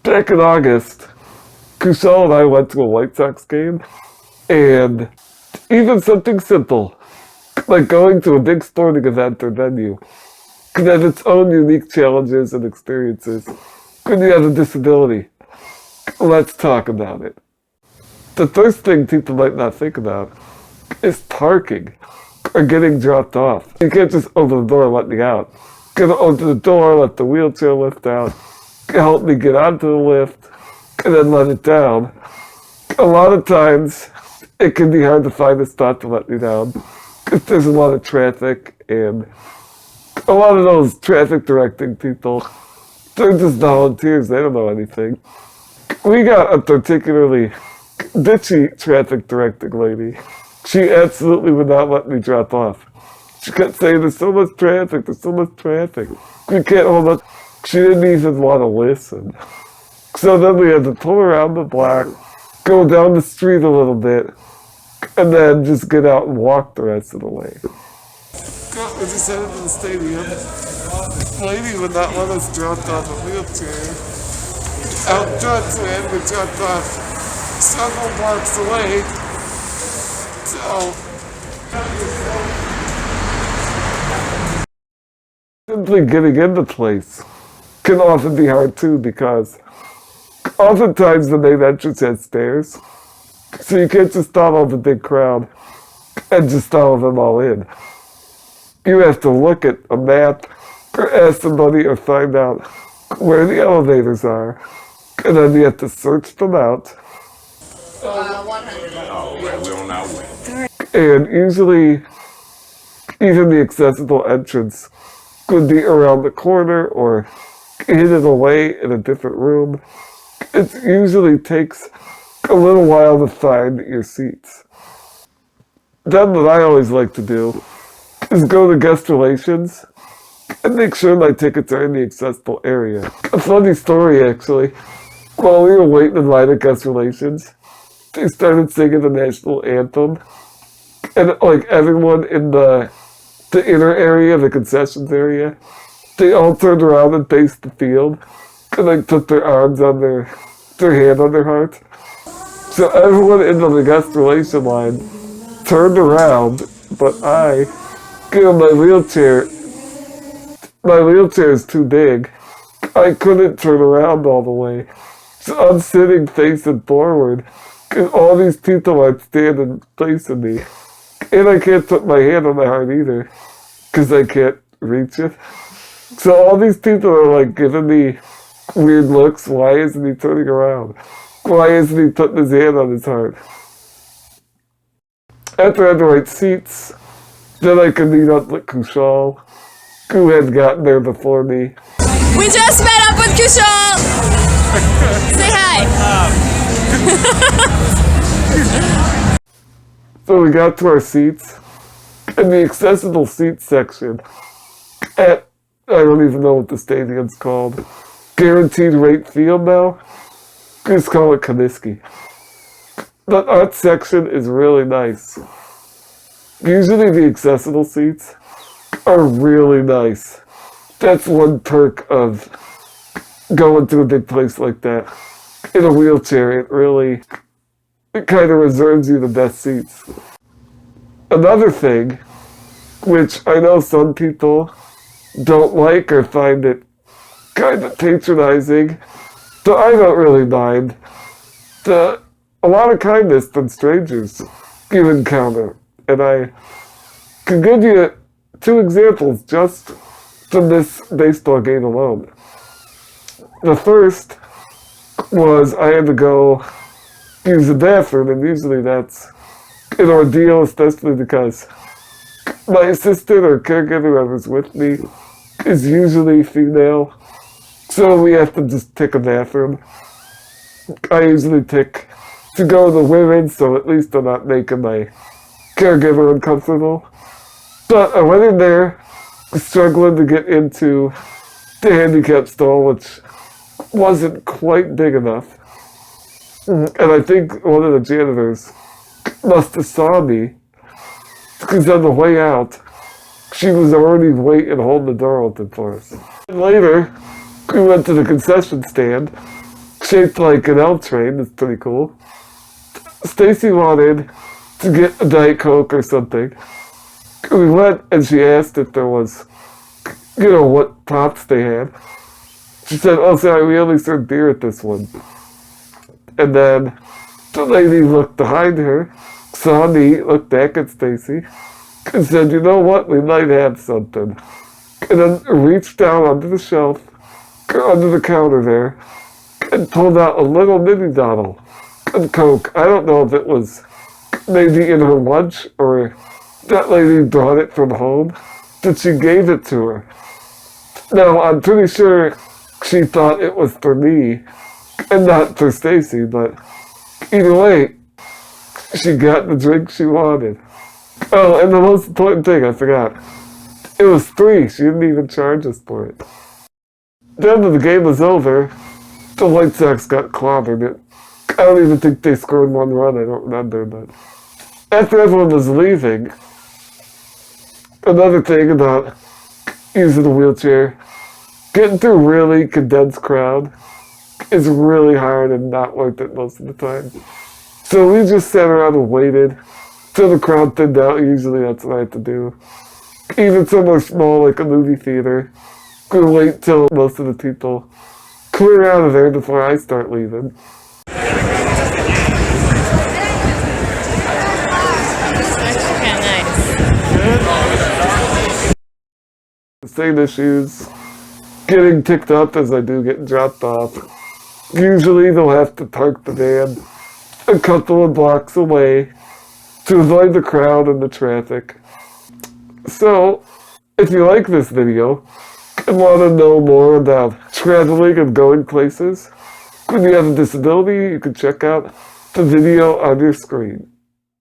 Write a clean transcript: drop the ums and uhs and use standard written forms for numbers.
Back in August, Kushal and I went to a White Sox game, and even something simple, like going to a big sporting event or venue, can have its own unique challenges and experiences when you have a disability. Let's talk about it. The first thing people might not think about is parking or getting dropped off. You can't just open the door and let me out. You gotta open the door, let the wheelchair lift out, help me get onto the lift, and then let it down. A lot of times, it can be hard to find a spot to let me down if there's a lot of traffic, and a lot of those traffic directing people, they're just volunteers, they don't know anything. We got a particularly bitchy traffic directing lady. She absolutely would not let me drop off. She kept saying, there's so much traffic, there's so much traffic. We can't hold up. She didn't even want to listen. So then we had to pull around the block, go down the street a little bit, and then just get out and walk the rest of the way. We just headed to the stadium. The lady would not let us drop off a wheelchair. Out front, so we had to drop off several blocks away. So simply getting into place can often be hard too, because oftentimes the main entrance has stairs, so you can't just follow the big crowd and just follow them all in. You have to look at a map or ask somebody or find out where the elevators are, and then you have to search them out. 100. Oh, right, we're on our way. And usually, even the accessible entrance could be around the corner or hidden away in a different room. It usually takes a little while to find your seats. Then what I always like to do is go to guest relations and make sure my tickets are in the accessible area. A funny story, actually. While we were waiting in line at guest relations, they started singing the national anthem. And like everyone in the inner area, the concessions area, they all turned around and faced the field and like put their arms on their hand on their heart. So everyone in the guest relation line turned around, but my wheelchair is too big. I couldn't turn around all the way. So I'm sitting facing forward, and all these people are standing facing me. And I can't put my hand on my heart either, because I can't reach it. So all these people are like giving me weird looks. Why isn't he turning around? Why isn't he putting his hand on his heart? After I had the right seats, then I could meet up with Kushal, who had gotten there before me. We just met up with Kushal! Say hi! So we got to our seats, in the accessible seats section at, I don't even know what the stadium's called, Guaranteed Rate Field now? Just call it Comiskey. The art section is really nice. Usually the accessible seats are really nice. That's one perk of going to a big place like that. In a wheelchair, it kind of reserves you the best seats. Another thing, which I know some people don't like or find it kind of patronizing, but I don't really mind. A lot of kindness from strangers you encounter. And I can give you 2 examples just from this baseball game alone. The first was I had to go use the bathroom, and usually that's an ordeal, especially because my assistant or caregiver, whoever's with me, is usually female. So we have to just pick a bathroom. I usually pick to go to the women's, so at least I'm not making my caregiver uncomfortable. But I went in there, struggling to get into the handicap stall, which wasn't quite big enough. And I think one of the janitors must have saw me, because on the way out, she was already waiting, holding the door open for us. And later, we went to the concession stand. shaped like an L train. It's pretty cool. Stacy wanted to get a Diet Coke or something. We went and she asked if there was, what pops they had. She said, oh, sorry, we only serve beer at this one. And then the lady looked behind her, saw me, looked back at Stacy, and said, you know what, we might have something. And then reached down under the shelf, under the counter there, and pulled out a little mini bottle of Coke. I don't know if it was maybe in her lunch or that lady brought it from home, but she gave it to her. Now, I'm pretty sure she thought it was for me and not for Stacy, but either way, she got the drink she wanted. Oh, and the most important thing, I forgot. It was free. She didn't even charge us for it. Then when the game was over, the White Sox got clobbered. I don't even think they scored one run. I don't remember, but after everyone was leaving, another thing about using the wheelchair, getting through a really condensed crowd is really hard and not worth it most of the time. So we just sat around and waited till the crowd thinned out. Usually that's what I have to do. Even somewhere small like a movie theater, we'll wait till most of the people clear out of there before I start leaving. Actually kind of nice. The same issues, getting picked up as I do getting dropped off. Usually they'll have to park the van a couple of blocks away to avoid the crowd and the traffic. So, if you like this video and want to know more about traveling and going places, when you have a disability, you can check out the video on your screen.